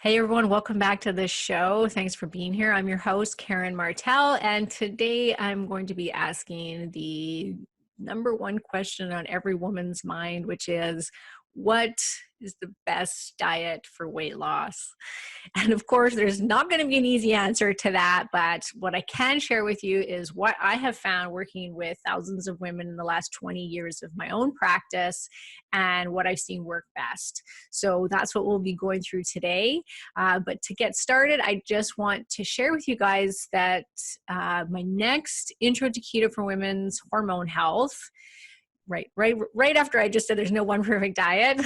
Hey everyone, welcome back to the show. Thanks for being here. I'm your host, Karen Martell, and today I'm going to be asking the number one question on every woman's mind, which is, what is the best diet for weight loss? And of course, there's not going to be an easy answer to that, but what I can share with you is what I have found working with thousands of women in the last 20 years of my own practice and what I've seen work best. So that's what we'll be going through today. But to get started, I just want to share with you guys that my next Intro to Keto for Women's Hormone Health, right after I just said there's no one perfect diet.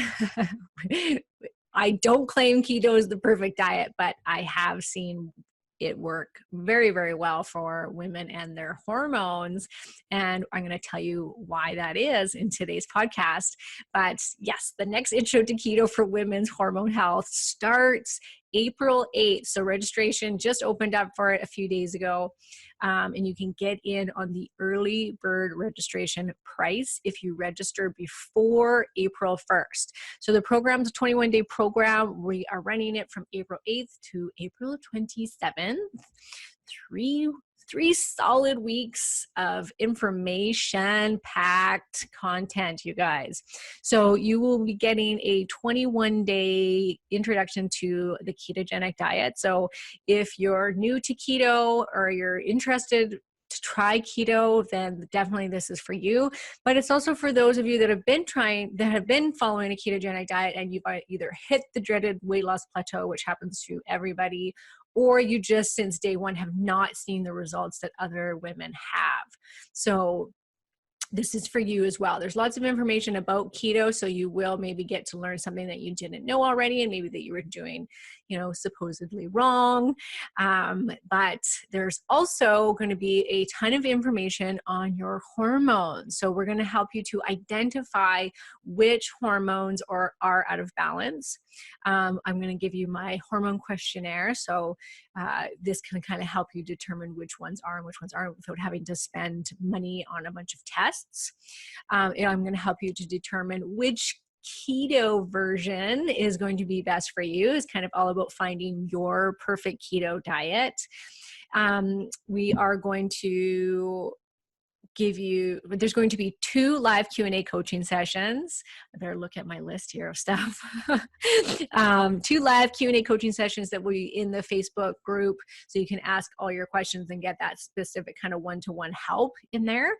I don't claim keto is the perfect diet, but I have seen it work very, very well for women and their hormones. And I'm going to tell you why that is in today's podcast. But yes, the next Intro to Keto for Women's Hormone Health starts April 8th. So registration just opened up for it a few days ago. And you can get in on the early bird registration price if you register before April 1st. So the program's a 21-day program. We are running it from April 8th to April 27th. Three solid weeks of information-packed content, you guys. So you will be getting a 21-day introduction to the ketogenic diet. So if you're new to keto or you're interested to try keto, then definitely this is for you. But it's also for those of you that have been following a ketogenic diet and you've either hit the dreaded weight loss plateau, which happens to everybody, or you just since day one have not seen the results that other women have. So this is for you as well. There's lots of information about keto, so you will maybe get to learn something that you didn't know already and maybe that you were doing, supposedly wrong. But there's also going to be a ton of information on your hormones. So we're going to help you to identify which hormones are out of balance. I'm going to give you my hormone questionnaire. So this can kind of help you determine which ones are and which ones aren't without having to spend money on a bunch of tests. And I'm going to help you to determine which keto version is going to be best for you. It's kind of all about finding your perfect keto diet. We are going to there's going to be 2 live Q&A coaching sessions. I better look at my list here of stuff. 2 live Q&A coaching sessions that will be in the Facebook group, so you can ask all your questions and get that specific kind of one-to-one help in there.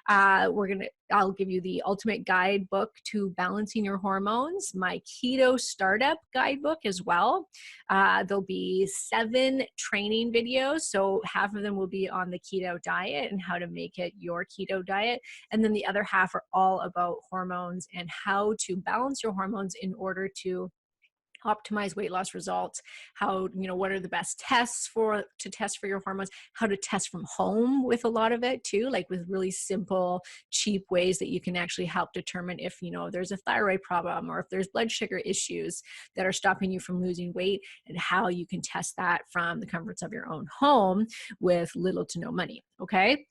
I'll give you the ultimate guidebook to balancing your hormones, my keto startup guidebook as well. There'll be 7 training videos, so half of them will be on the keto diet and how to make it your keto diet, and then the other half are all about hormones and how to balance your hormones in order to optimize weight loss results, what are the best tests to test for your hormones, how to test from home with a lot of it too, like with really simple, cheap ways that you can actually help determine if, there's a thyroid problem or if there's blood sugar issues that are stopping you from losing weight, and how you can test that from the comforts of your own home with little to no money. Okay.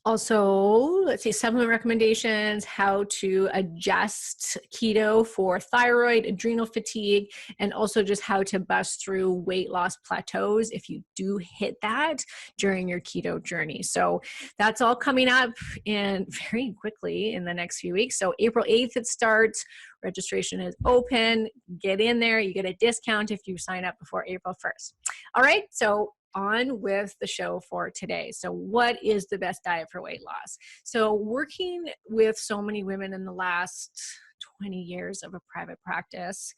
Also, let's see, supplement recommendations, how to adjust keto for thyroid, adrenal fatigue, and also just how to bust through weight loss plateaus if you do hit that during your keto journey. So that's all coming up in very quickly in the next few weeks. So April 8th it starts. Registration is open. Get in there. You get a discount if you sign up before April 1st. All right. So on with the show for today. So what is the best diet for weight loss? So working with so many women in the last 20 years of a private practice,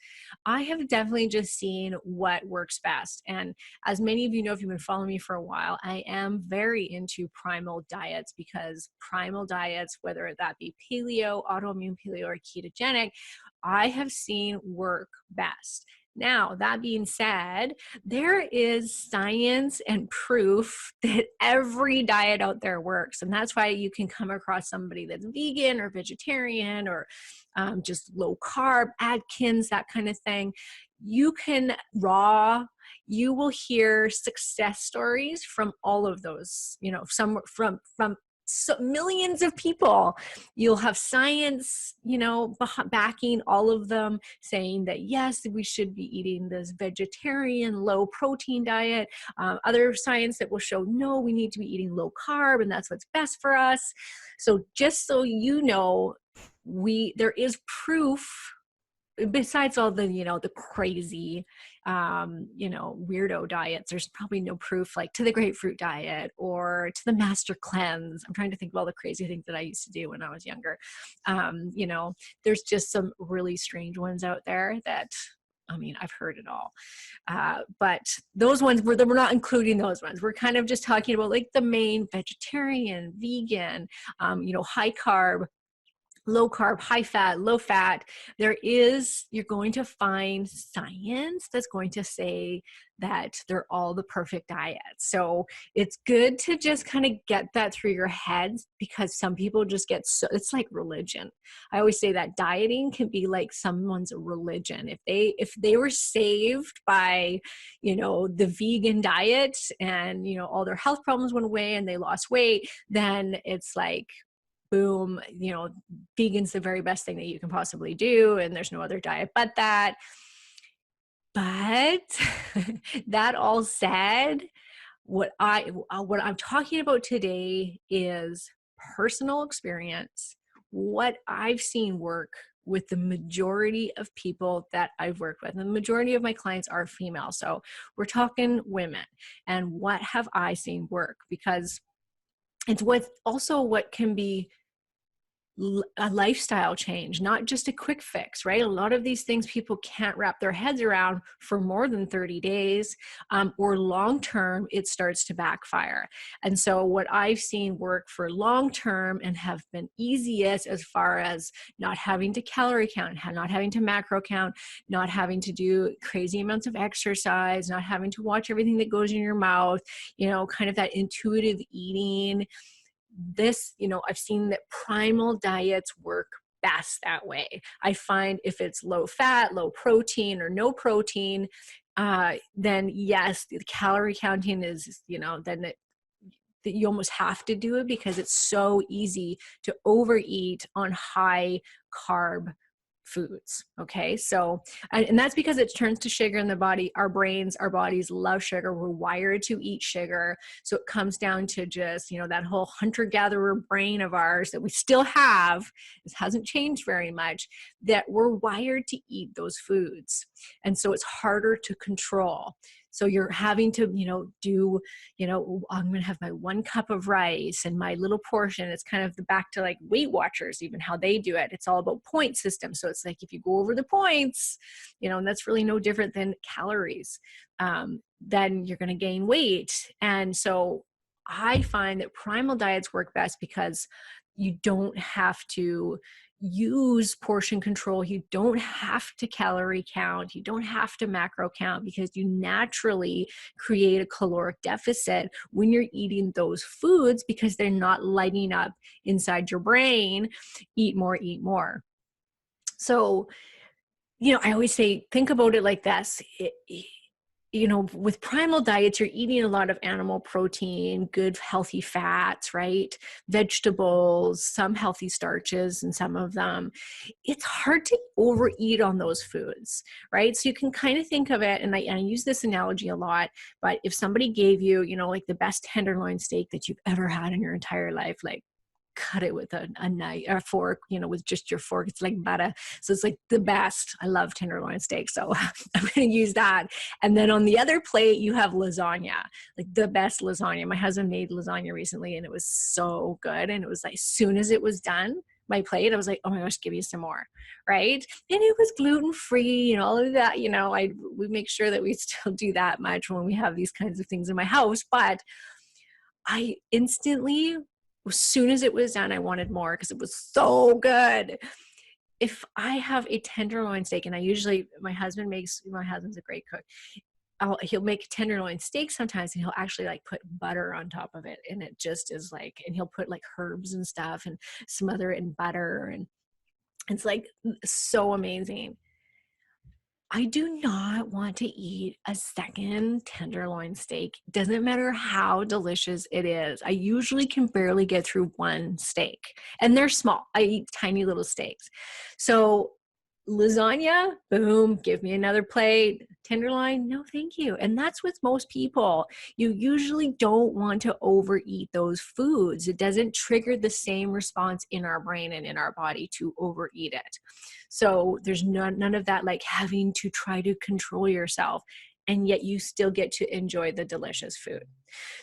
I have definitely just seen what works best. And as many of you know, if you've been following me for a while, I am very into primal diets, because primal diets, whether that be paleo, autoimmune paleo, or ketogenic, I have seen work best. Now, that being said, there is science and proof that every diet out there works. And that's why you can come across somebody that's vegan or vegetarian or just low carb, Atkins, that kind of thing. You will hear success stories from all of those, some from so millions of people. You'll have science, backing all of them, saying that yes, we should be eating this vegetarian, low protein diet. Other science that will show no, we need to be eating low carb, and that's what's best for us. So just so you know, there is proof, besides all the the crazy weirdo diets. There's probably no proof like to the grapefruit diet or to the master cleanse. I'm trying to think of all the crazy things that I used to do when I was younger. There's just some really strange ones out there that, I mean, I've heard it all. But those ones, we're not including those ones. We're kind of just talking about like the main vegetarian, vegan, high carb, low carb, high fat, low fat. You're going to find science that's going to say that they're all the perfect diets. So it's good to just kind of get that through your head, because some people just it's like religion. I always say that dieting can be like someone's religion. If they were saved by, the vegan diet and, all their health problems went away and they lost weight, then it's like, boom, vegan's the very best thing that you can possibly do, and there's no other diet but that. But that all said, what I'm talking about today is personal experience, what I've seen work with the majority of people that I've worked with. And the majority of my clients are female. So we're talking women. And what have I seen work? Because it's what can be a lifestyle change, not just a quick fix, right? A lot of these things people can't wrap their heads around for more than 30 days, or long-term, it starts to backfire. And so what I've seen work for long-term and have been easiest, as far as not having to calorie count, not having to macro count, not having to do crazy amounts of exercise, not having to watch everything that goes in your mouth, kind of that intuitive eating. I've seen that primal diets work best that way. I find if it's low fat, low protein, or no protein, then yes, the calorie counting is, then that you almost have to do it, because it's so easy to overeat on high carb foods. Okay. So, and that's because it turns to sugar in the body. Our bodies love sugar. We're wired to eat sugar. So it comes down to just, that whole hunter-gatherer brain of ours that we still have. It hasn't changed very much, that we're wired to eat those foods. And so it's harder to control. So you're having to, I'm going to have my 1 cup of rice and my little portion. It's kind of back to like Weight Watchers, even how they do it. It's all about point system. So it's like, if you go over the points, and that's really no different than calories, then you're going to gain weight. And so I find that primal diets work best because you don't have to use portion control. You don't have to calorie count. You don't have to macro count, because you naturally create a caloric deficit when you're eating those foods, because they're not lighting up inside your brain. Eat more, eat more. So, I always say, think about it like this. With primal diets, you're eating a lot of animal protein, good healthy fats, right? Vegetables, some healthy starches, and some of them. It's hard to overeat on those foods, right? So you can kind of think of it, and I use this analogy a lot, but if somebody gave you, like the best tenderloin steak that you've ever had in your entire life, like cut it with a knife or a fork, with just your fork. It's like butter. So it's like the best. I love tenderloin steak. So I'm going to use that. And then on the other plate, you have lasagna, like the best lasagna. My husband made lasagna recently, and it was so good. And it was like, as soon as it was done, my plate, I was like, oh my gosh, give me some more. Right. And it was gluten-free and all of that. We make sure that we still do that much when we have these kinds of things in my house. But I instantly, as soon as it was done, I wanted more, because it was so good. If I have a tenderloin steak, and my husband's a great cook. He'll make tenderloin steak sometimes, and he'll actually like put butter on top of it. And it just is like, and he'll put like herbs and stuff and smother it in butter. And it's like so amazing. I do not want to eat a second tenderloin steak. Doesn't matter how delicious it is. I usually can barely get through one steak, and they're small. I eat tiny little steaks. So lasagna, boom, give me another plate. Tenderloin, no, thank you. And that's with most people. You usually don't want to overeat those foods. It doesn't trigger the same response in our brain and in our body to overeat it. So there's none of that like having to try to control yourself, and yet you still get to enjoy the delicious food.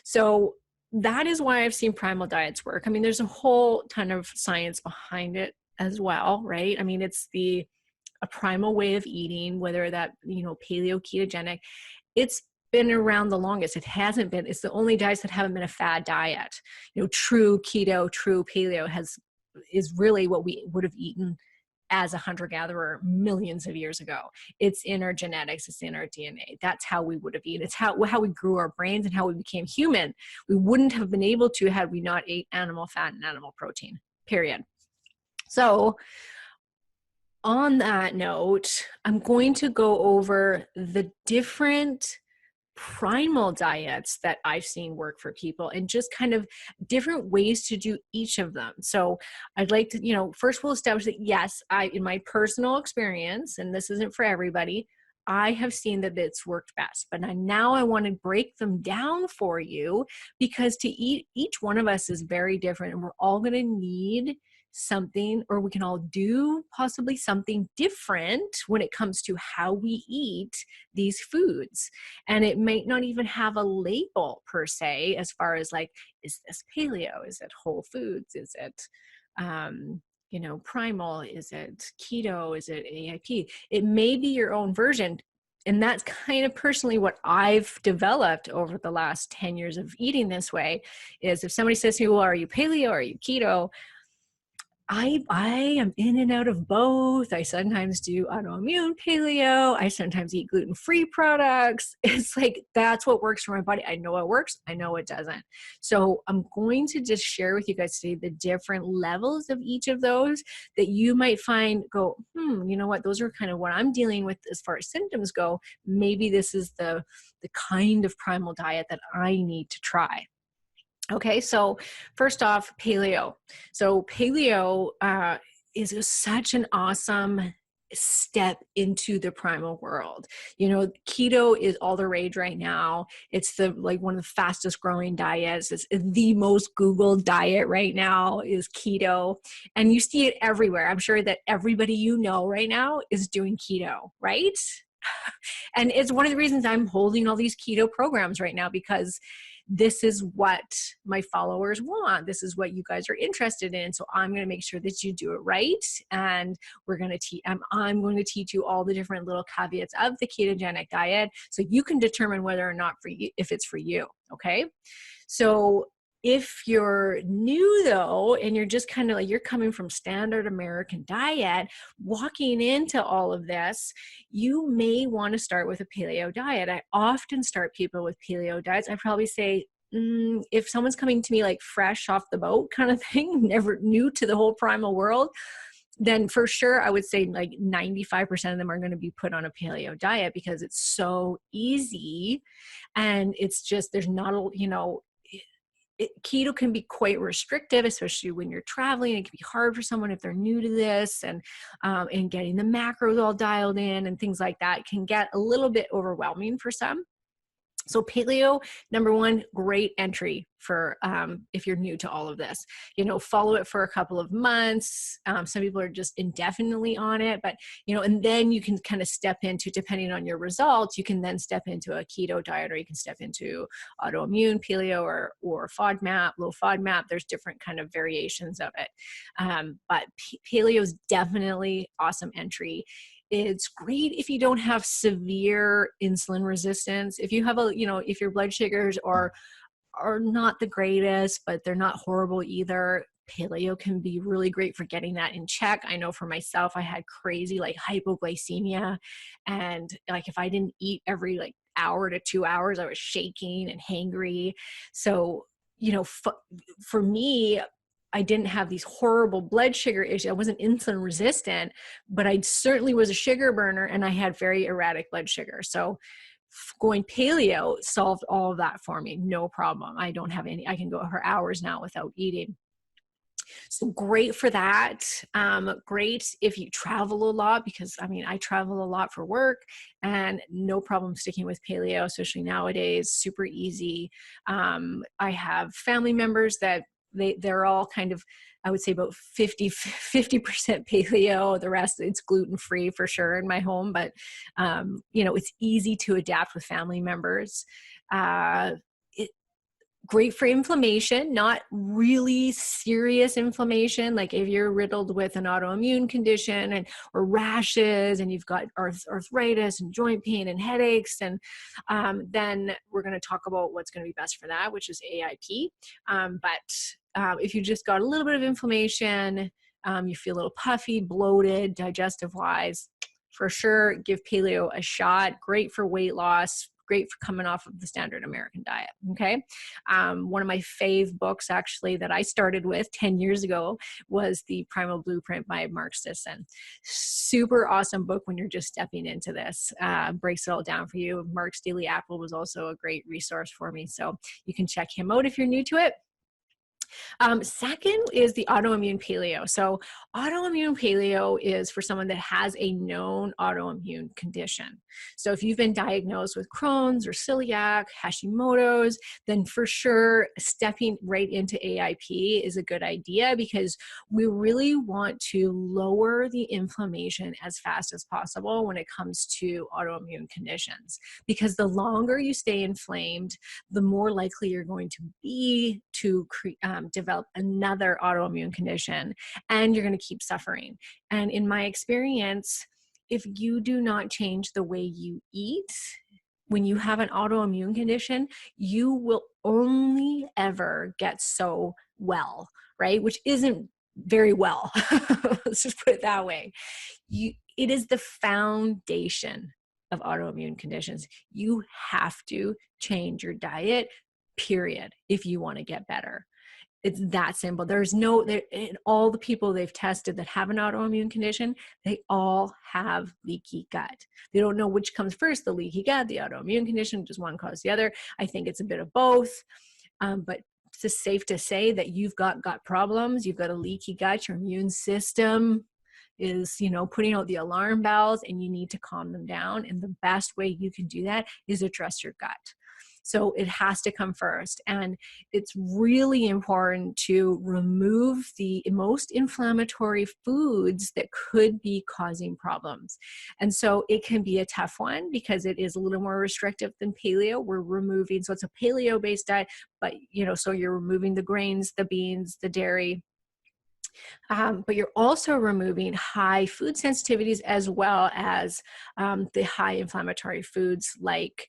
So that is why I've seen primal diets work. I mean, there's a whole ton of science behind it as well, right? I mean, it's a primal way of eating, whether that, paleo, ketogenic, it's been around the longest. It hasn't been, it's the only diets that haven't been a fad diet. True keto, true paleo is really what we would have eaten as a hunter-gatherer millions of years ago. It's in our genetics, it's in our DNA. That's how we would have eaten. It's how we grew our brains and how we became human. We wouldn't have been able to had we not ate animal fat and animal protein, period. So on that note, I'm going to go over the different primal diets that I've seen work for people and just kind of different ways to do each of them. So I'd like to, first we'll establish that yes, in my personal experience, and this isn't for everybody, I have seen that it's worked best, but now I want to break them down for you because each one of us is very different and we're all going to need something, or we can all do possibly something different when it comes to how we eat these foods. And it might not even have a label per se, as far as like, is this paleo? Is it whole foods? Is it, primal? Is it keto? Is it AIP? It may be your own version. And that's kind of personally what I've developed over the last 10 years of eating this way is if somebody says to me, well, are you paleo? Are you keto? I am in and out of both. I sometimes do autoimmune paleo. I sometimes eat gluten-free products. It's like, that's what works for my body. I know it works. I know it doesn't. So I'm going to just share with you guys today the different levels of each of those that you might find you know what? Those are kind of what I'm dealing with as far as symptoms go. Maybe this is the kind of primal diet that I need to try. Okay, so first off, paleo. So paleo is such an awesome step into the primal world. Keto is all the rage right now. It's one of the fastest growing diets. It's the most Googled diet right now is keto. And you see it everywhere. I'm sure that everybody right now is doing keto, right? And it's one of the reasons I'm holding all these keto programs right now, because this is what my followers want. This is what you guys are interested in. So I'm going to make sure that you do it right. And we're going to teach, I'm going to teach you all the different little caveats of the ketogenic diet so you can determine whether or not if it's for you. Okay. So if you're new though, and you're just kind of like, you're coming from standard American diet, walking into all of this, you may want to start with a paleo diet. I often start people with paleo diets. I probably say, if someone's coming to me like fresh off the boat kind of thing, never new to the whole primal world, then for sure I would say like 95% of them are going to be put on a paleo diet because it's so easy. And it's just, there's not keto can be quite restrictive, especially when you're traveling. It can be hard for someone if they're new to this, and getting the macros all dialed in and things like that can get a little bit overwhelming for some. So paleo, number one, great entry for if you're new to all of this. Follow it for a couple of months. Some people are just indefinitely on it, but and then you can kind of step into, depending on your results, you can then step into a keto diet, or you can step into autoimmune paleo or FODMAP, low FODMAP. There's different kind of variations of it, but paleo is definitely awesome entry. It's great if you don't have severe insulin resistance. If you have if your blood sugars are not the greatest, but they're not horrible either, paleo can be really great for getting that in check. I know for myself, I had crazy like hypoglycemia, and like if I didn't eat every like hour to 2 hours, I was shaking and hangry. So, for me, I didn't have these horrible blood sugar issues. I wasn't insulin resistant, but I certainly was a sugar burner, and I had very erratic blood sugar. So going paleo solved all of that for me. No problem. I don't have any, I can go for hours now without eating. So great for that. Great if you travel a lot, because I mean, I travel a lot for work, and no problem sticking with paleo, especially nowadays, super easy. I have family members that they're all kind of, I would say about 50% paleo. The rest, it's gluten-free for sure in my home, but you know, it's easy to adapt with family members. Uh, Great for inflammation, not really serious inflammation. Like if you're riddled with an autoimmune condition or rashes, and you've got arthritis and joint pain and headaches, and then we're going to talk about what's going to be best for that, which is AIP. If you just got a little bit of inflammation, you feel a little puffy, bloated, digestive wise, for sure, give paleo a shot. Great for weight loss, great for coming off of the standard American diet. Okay. One of my fave books actually that I started with 10 years ago was The Primal Blueprint by Mark Sisson. Super awesome book when you're just stepping into this. Breaks it all down for you. Mark's Daily Apple was also a great resource for me. So you can check him out if you're new to it. Second is the autoimmune paleo. So autoimmune paleo is for someone that has a known autoimmune condition. So if you've been diagnosed with Crohn's or celiac, Hashimoto's, then for sure stepping right into AIP is a good idea, because we really want to lower the inflammation as fast as possible when it comes to autoimmune conditions. Because the longer you stay inflamed, the more likely you're going to be to develop another autoimmune condition, and you're going to keep suffering. And in my experience, if you do not change the way you eat, when you have an autoimmune condition, you will only ever get so well, right? Which isn't very well. Let's just put it that way. It is the foundation of autoimmune conditions. You have to change your diet, period, if you want to get better. It's that simple. There's no, all the people they've tested that have an autoimmune condition, they all have leaky gut. They don't know which comes first, the leaky gut, the autoimmune condition, does one cause the other? I think it's a bit of both. But it's just safe to say that you've got gut problems, you've got a leaky gut, your immune system is, putting out the alarm bells, and you need to calm them down. And the best way you can do that is address your gut. So it has to come first. And it's really important to remove the most inflammatory foods that could be causing problems. And so it can be a tough one because it is a little more restrictive than paleo. We're removing, so it's a paleo-based diet, but so you're removing the grains, the beans, the dairy, but you're also removing high food sensitivities, as well as the high inflammatory foods like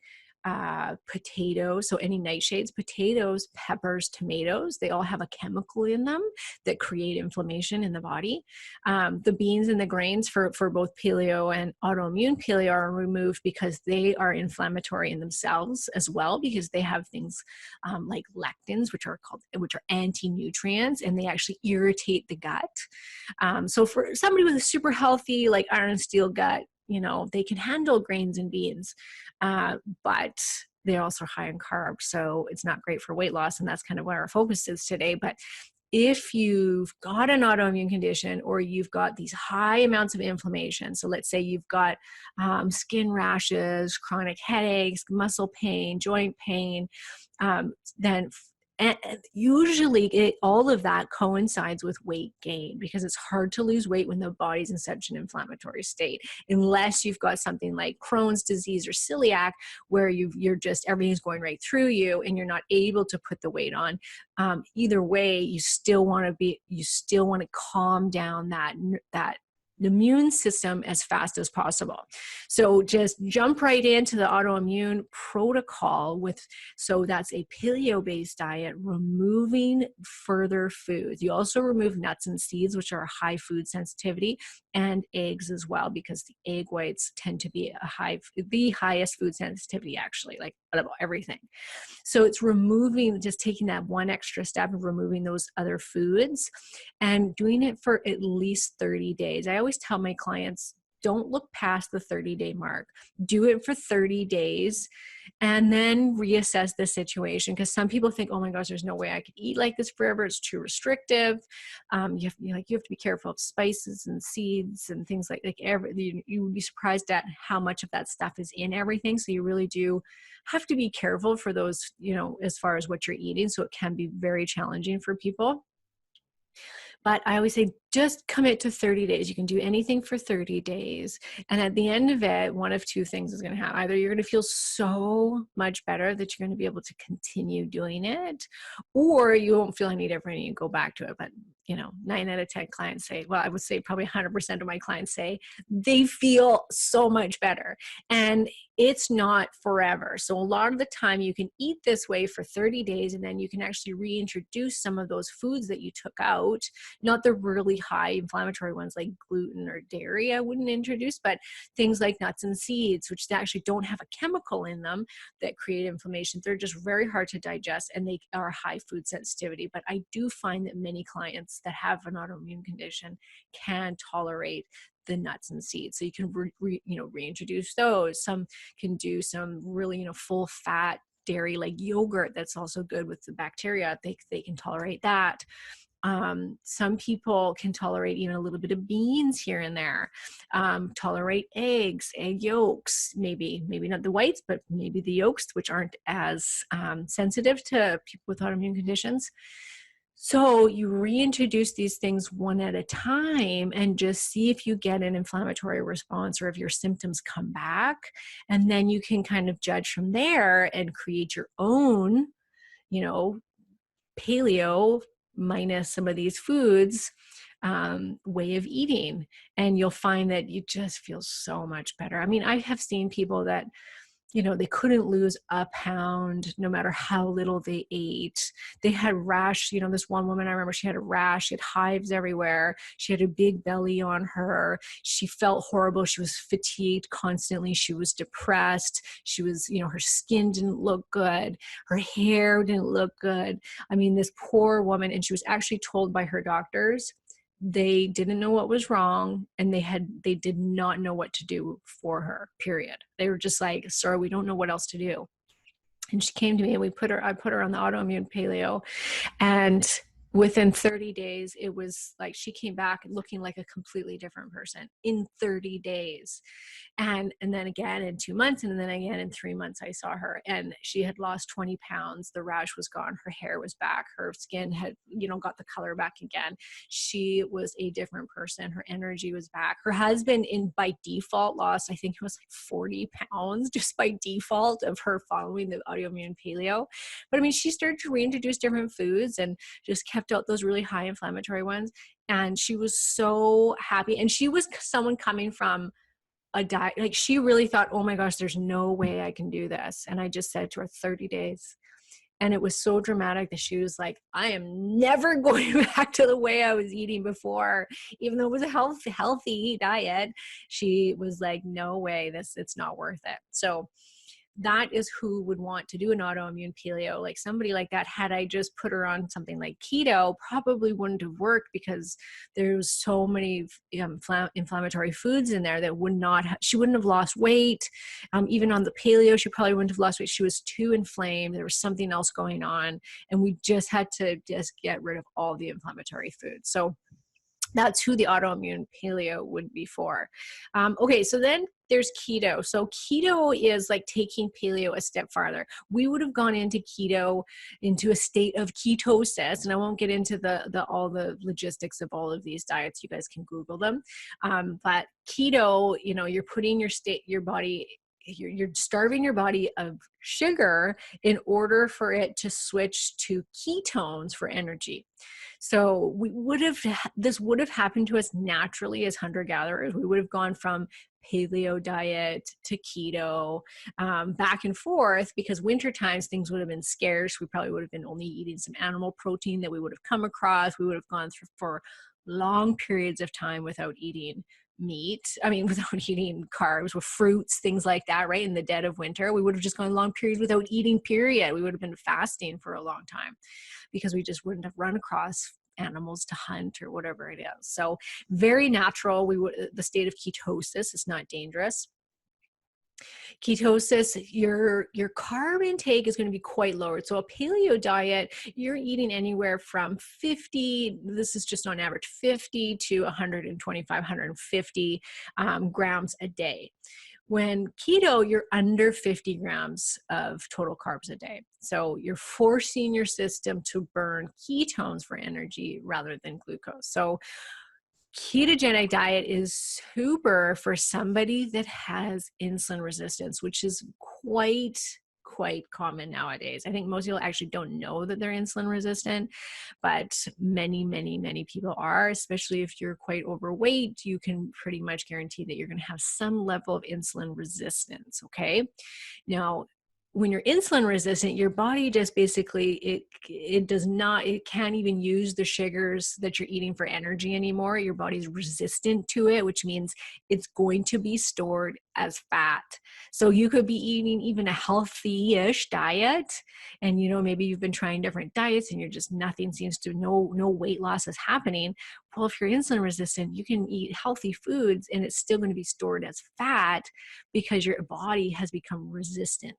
potatoes, so any nightshades, potatoes, peppers, tomatoes, they all have a chemical in them that create inflammation in the body. The beans and the grains for both paleo and autoimmune paleo are removed because they are inflammatory in themselves as well, because they have things like lectins, which are anti-nutrients, and they actually irritate the gut. So for somebody with a super healthy, like iron and steel gut, they can handle grains and beans, but they're also high in carbs. So it's not great for weight loss. And that's kind of where our focus is today. But if you've got an autoimmune condition, or you've got these high amounts of inflammation, so let's say you've got skin rashes, chronic headaches, muscle pain, joint pain, then and usually all of that coincides with weight gain, because it's hard to lose weight when the body's in such an inflammatory state, unless you've got something like Crohn's disease or celiac, where you're just, everything's going right through you and you're not able to put the weight on. Either way, you still want to calm down that immune system as fast as possible. So just jump right into the autoimmune protocol so that's a paleo-based diet, removing further foods. You also remove nuts and seeds, which are high food sensitivity, and eggs as well, because the egg whites tend to be the highest food sensitivity, actually, like out of everything. So it's just taking that one extra step of removing those other foods and doing it for at least 30 days. I always tell my clients, don't look past the 30-day mark. Do it for 30 days and then reassess the situation. Because some people think, oh my gosh, there's no way I could eat like this forever. It's too restrictive. You have to be careful of spices and seeds and things you would be surprised at how much of that stuff is in everything. So you really do have to be careful for those, as far as what you're eating. So it can be very challenging for people. But I always say, just commit to 30 days. You can do anything for 30 days. And at the end of it, one of two things is going to happen. Either you're going to feel so much better that you're going to be able to continue doing it, or you won't feel any different and you go back to it. But 9 out of 10 clients say, well, I would say probably 100% of my clients say they feel so much better. And it's not forever. So a lot of the time you can eat this way for 30 days and then you can actually reintroduce some of those foods that you took out, not the really high inflammatory ones like gluten or dairy I wouldn't introduce, but things like nuts and seeds, which actually don't have a chemical in them that create inflammation. They're just very hard to digest and they are high food sensitivity. But I do find that many clients that have an autoimmune condition can tolerate the nuts and seeds. So you can reintroduce those. Some can do some really full fat dairy like yogurt that's also good with the bacteria. They can tolerate that. Some people can tolerate even a little bit of beans here and there, tolerate eggs, egg yolks, maybe not the whites, but maybe the yolks, which aren't as sensitive to people with autoimmune conditions. So you reintroduce these things one at a time and just see if you get an inflammatory response or if your symptoms come back. And then you can kind of judge from there and create your own, paleo minus some of these foods way of eating. And you'll find that you just feel so much better. I mean, I have seen people that they couldn't lose a pound no matter how little they ate. They had rash. This one woman, I remember she had a rash. She had hives everywhere. She had a big belly on her. She felt horrible. She was fatigued constantly. She was depressed. She was, her skin didn't look good. Her hair didn't look good. I mean, this poor woman, and she was actually told by her doctors they didn't know what was wrong and they did not know what to do for her, period. They were just like, sorry, we don't know what else to do. And she came to me and I put her on the autoimmune paleo, and within 30 days, it was like she came back looking like a completely different person in 30 days. And then again in 2 months, and then again in 3 months, I saw her and she had lost 20 pounds. The rash was gone. Her hair was back. Her skin had, got the color back again. She was a different person. Her energy was back. Her husband by default lost, I think it was like 40 pounds just by default of her following the autoimmune paleo. But I mean, she started to reintroduce different foods and just kept out those really high inflammatory ones. And she was so happy. And she was someone coming from a diet, like she really thought, oh my gosh, there's no way I can do this. And I just said to her 30 days. And it was so dramatic that she was like, I am never going back to the way I was eating before, even though it was a healthy diet. She was like, no way, it's not worth it. So that is who would want to do an autoimmune paleo. Like somebody like that, had I just put her on something like keto, probably wouldn't have worked because there's so many inflammatory foods in there that she wouldn't have lost weight. Even on the paleo, she probably wouldn't have lost weight. She was too inflamed. There was something else going on. And we just had to get rid of all the inflammatory foods. So that's who the autoimmune paleo would be for. Okay, so then there's keto. So keto is like taking paleo a step farther. We would have gone into keto, into a state of ketosis, and I won't get into all the logistics of all of these diets. You guys can Google them. But keto, you're putting your body you're starving your body of sugar in order for it to switch to ketones for energy. So this would have happened to us naturally as hunter-gatherers. We would have gone from paleo diet to keto, back and forth, because winter times things would have been scarce. We probably would have been only eating some animal protein that we would have come across. We would have gone through for long periods of time without eating meat. I mean, without eating carbs, with fruits, things like that, right? In the dead of winter, we would have just gone long periods without eating, period. We would have been fasting for a long time because we just wouldn't have run across animals to hunt or whatever it is. So very natural. The state of ketosis is not dangerous. Ketosis, your carb intake is going to be quite lowered. So a paleo diet, you're eating anywhere from 50, this is just on average, 50 to 125, 150 grams a day. When keto, you're under 50 grams of total carbs a day. So you're forcing your system to burn ketones for energy rather than glucose. So ketogenic diet is super for somebody that has insulin resistance, which is quite common nowadays. I think most people actually don't know that they're insulin resistant, but many people are, especially if you're quite overweight. You can pretty much guarantee that you're going to have some level of insulin resistance. Okay. Now, when you're insulin resistant, your body just basically, it can't even use the sugars that you're eating for energy anymore. Your body's resistant to it, which means it's going to be stored as fat. So you could be eating even a healthy-ish diet, and maybe you've been trying different diets and you're just no weight loss is happening. Well, if you're insulin resistant, you can eat healthy foods and it's still going to be stored as fat because your body has become resistant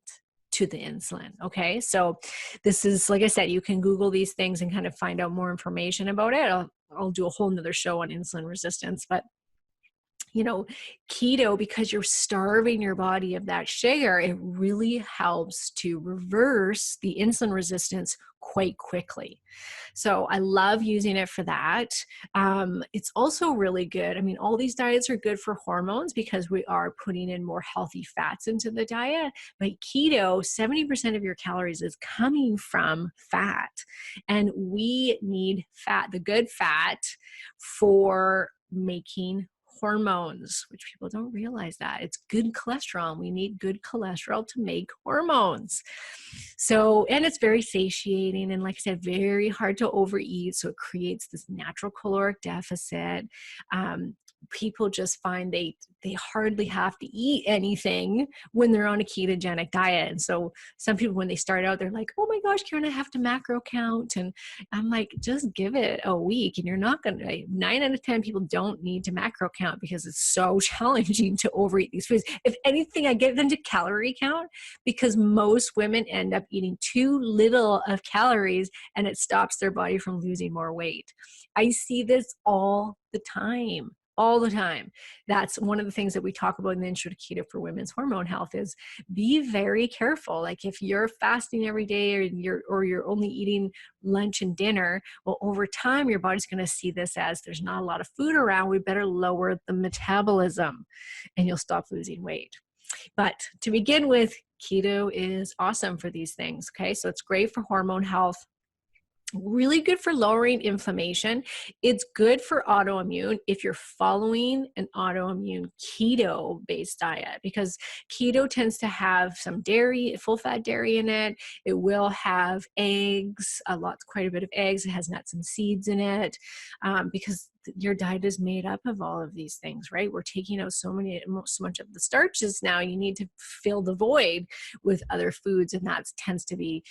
to the insulin. Okay. So this is, like I said, you can Google these things and kind of find out more information about it. I'll do a whole nother show on insulin resistance, but keto, because you're starving your body of that sugar, it really helps to reverse the insulin resistance quite quickly. So I love using it for that. It's also really good. I mean, all these diets are good for hormones because we are putting in more healthy fats into the diet. But keto, 70% of your calories is coming from fat. And we need fat, the good fat, for making hormones, which people don't realize that. It's good cholesterol. We need good cholesterol to make hormones. So, and it's very satiating. And like I said, very hard to overeat. So it creates this natural caloric deficit. People just find they hardly have to eat anything when they're on a ketogenic diet. And so some people, when they start out, they're like, oh my gosh, Karen, I have to macro count. And I'm like, just give it a week and you're not going to, 9 out of 10 people don't need to macro count because it's so challenging to overeat these foods. If anything, I get them to calorie count because most women end up eating too little of calories and it stops their body from losing more weight. I see this all the time. That's one of the things that we talk about in the Intro to Keto for Women's Hormone Health is be very careful. Like if you're fasting every day or you're only eating lunch and dinner, well, over time, your body's going to see this as there's not a lot of food around. We better lower the metabolism and you'll stop losing weight. But to begin with, keto is awesome for these things. Okay. So it's great for hormone health. Really good for lowering inflammation. It's good for autoimmune if you're following an autoimmune keto-based diet because keto tends to have some dairy, full-fat dairy in it. It will have eggs, quite a bit of eggs. It has nuts and seeds in it because your diet is made up of all of these things, right? We're taking out so much of the starches now. You need to fill the void with other foods, and that tends to be,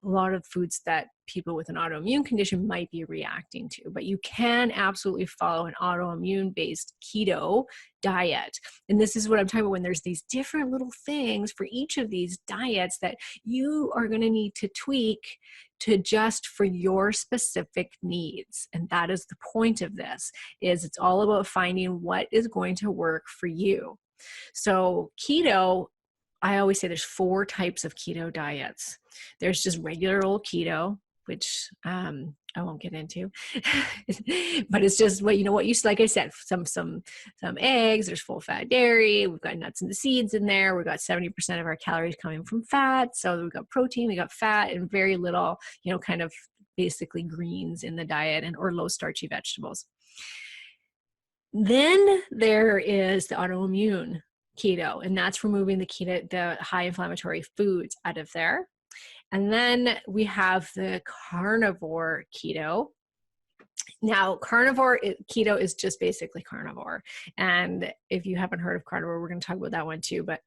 a lot of foods that people with an autoimmune condition might be reacting to. But you can absolutely follow an autoimmune-based keto diet. And this is what I'm talking about when there's these different little things for each of these diets that you are going to need to tweak to adjust for your specific needs. And that is the point of this, is it's all about finding what is going to work for you. So keto, I always say there's 4 types of keto diets. There's just regular old keto. which I won't get into, but it's just what you like I said, some eggs. There's full fat dairy. We've got nuts and the seeds in there. We've got 70% of our calories coming from fat. So we've got protein, we got fat, and very little, kind of basically greens in the diet or low starchy vegetables. Then there is the autoimmune keto, and that's removing the high inflammatory foods out of there. And then we have the carnivore keto. Now, carnivore keto is just basically carnivore. And if you haven't heard of carnivore, we're going to talk about that one too. But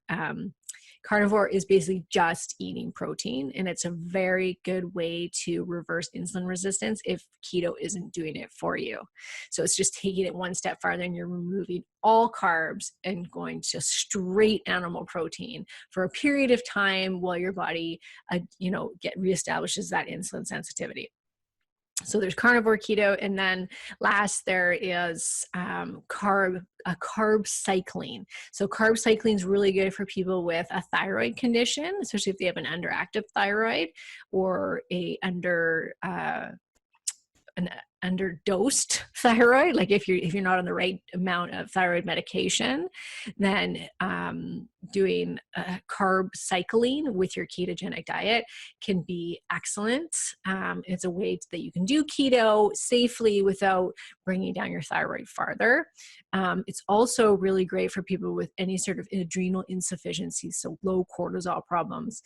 carnivore is basically just eating protein, and it's a very good way to reverse insulin resistance if keto isn't doing it for you. So it's just taking it one step farther, and you're removing all carbs and going to straight animal protein for a period of time while your body, reestablishes that insulin sensitivity. So there's carnivore keto, and then last there is carb cycling. So carb cycling is really good for people with a thyroid condition, especially if they have an underactive thyroid or an underdosed thyroid. Like if you're not on the right amount of thyroid medication, then doing carb cycling with your ketogenic diet can be excellent. It's a way that you can do keto safely without bringing down your thyroid farther. It's also really great for people with any sort of adrenal insufficiency, so low cortisol problems.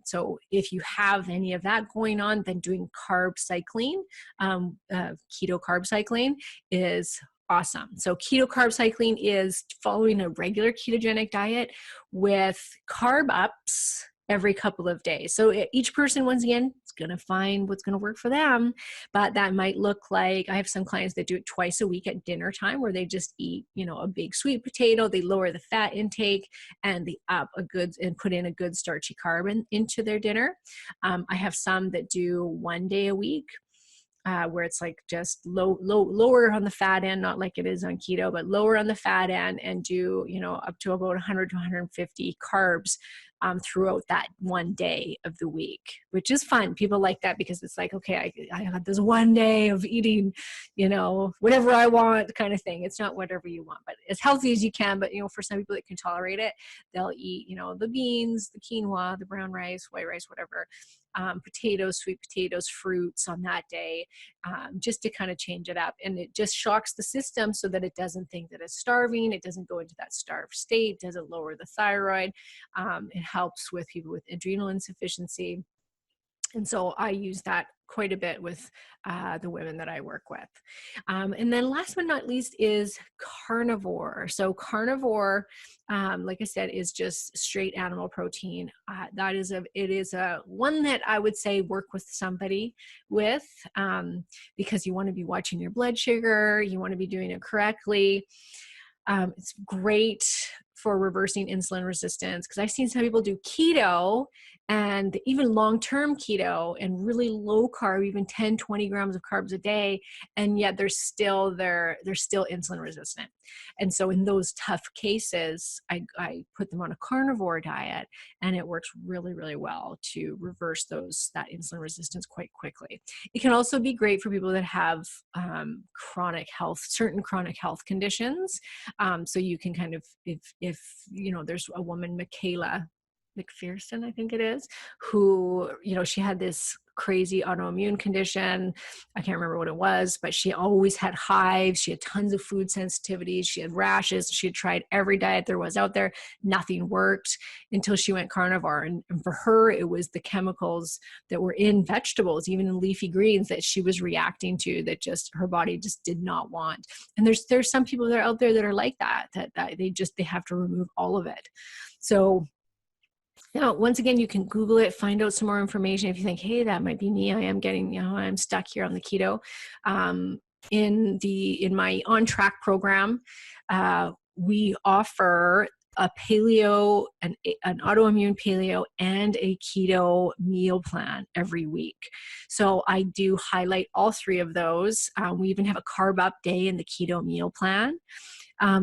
So if you have any of that going on, then doing carb cycling, keto carb cycling is awesome. So keto carb cycling is following a regular ketogenic diet with carb ups every couple of days. So each person, once again, is going to find what's going to work for them, but that might look like, I have some clients that do it twice a week at dinner time, where they just eat, a big sweet potato, they lower the fat intake, and they put in a good starchy carb into their dinner. I have some that do 1 day a week, where it's like just lower on the fat end, not like it is on keto, but lower on the fat end, and do, up to about 100 to 150 carbs throughout that 1 day of the week, which is fun. People like that because it's like, okay, I had this 1 day of eating, whatever I want kind of thing. It's not whatever you want, but as healthy as you can. But, for some people that can tolerate it, they'll eat, the beans, the quinoa, the brown rice, white rice, whatever, potatoes, sweet potatoes, fruits on that day, just to kind of change it up. And it just shocks the system so that it doesn't think that it's starving. It doesn't go into that starved state, doesn't lower the thyroid. It helps with people with adrenal insufficiency. And so I use that quite a bit with the women that I work with. And then last but not least is carnivore. So carnivore, like I said, is just straight animal protein. It is a one that I would say work with somebody with, because you want to be watching your blood sugar, you want to be doing it correctly. It's great for reversing insulin resistance, because I've seen some people do keto and even long-term keto and really low carb, even 10, 20 grams of carbs a day, and yet they're still insulin resistant. And so in those tough cases, I put them on a carnivore diet, and it works really, really well to reverse that insulin resistance quite quickly. It can also be great for people that have certain chronic health conditions. So you can kind of, if there's a woman, Michaela McPherson, I think it is, who, she had this crazy autoimmune condition. I can't remember what it was, but she always had hives. She had tons of food sensitivities. She had rashes. She had tried every diet there was out there. Nothing worked until she went carnivore. And for her, it was the chemicals that were in vegetables, even in leafy greens, that she was reacting to, that just her body just did not want. And there's some people that are out there that are like that they have to remove all of it. So now, once again, you can Google it, find out some more information. If you think, hey, that might be me, I am getting, I'm stuck here on the keto. In my On Track program, we offer a paleo, an autoimmune paleo, and a keto meal plan every week. So I do highlight all three of those. We even have a carb up day in the keto meal plan.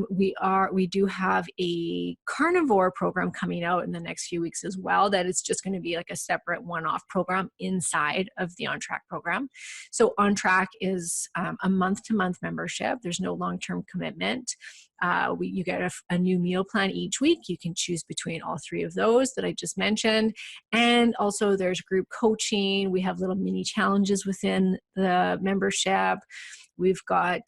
We do have a carnivore program coming out in the next few weeks as well, that it's just going to be like a separate one-off program inside of the On Track program. So On Track is a month-to-month membership. There's no long-term commitment. You get a new meal plan each week. You can choose between all three of those that I just mentioned. And also there's group coaching. We have little mini challenges within the membership. We've got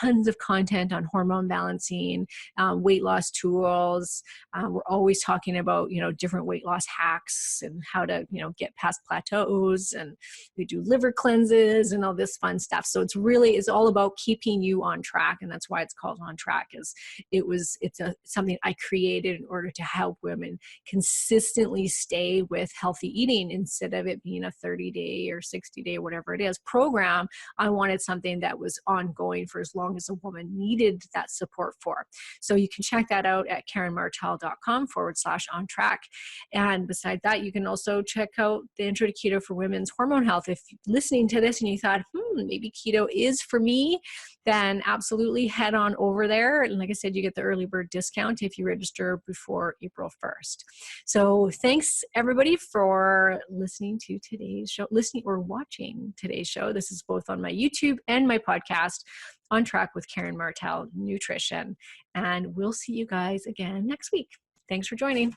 tons of content on hormone balancing, weight loss tools. We're always talking about, different weight loss hacks and how to, get past plateaus. And we do liver cleanses and all this fun stuff. So it's all about keeping you on track. And that's why it's called On Track. It's something I created in order to help women consistently stay with healthy eating instead of it being a 30-day or 60-day, whatever it is, program. I wanted something that was ongoing for as long as a woman needed that support for. So you can check that out at KarenMartel.com/on track. And beside that, you can also check out the Intro to Keto for Women's Hormone Health. If you're listening to this and you thought, maybe keto is for me, then absolutely head on over there. And like I said, you get the early bird discount if you register before April 1st. So thanks everybody for listening to today's show, listening or watching today's show. This is both on my YouTube and my podcast, On Track with Karen Martel Nutrition. And we'll see you guys again next week. Thanks for joining.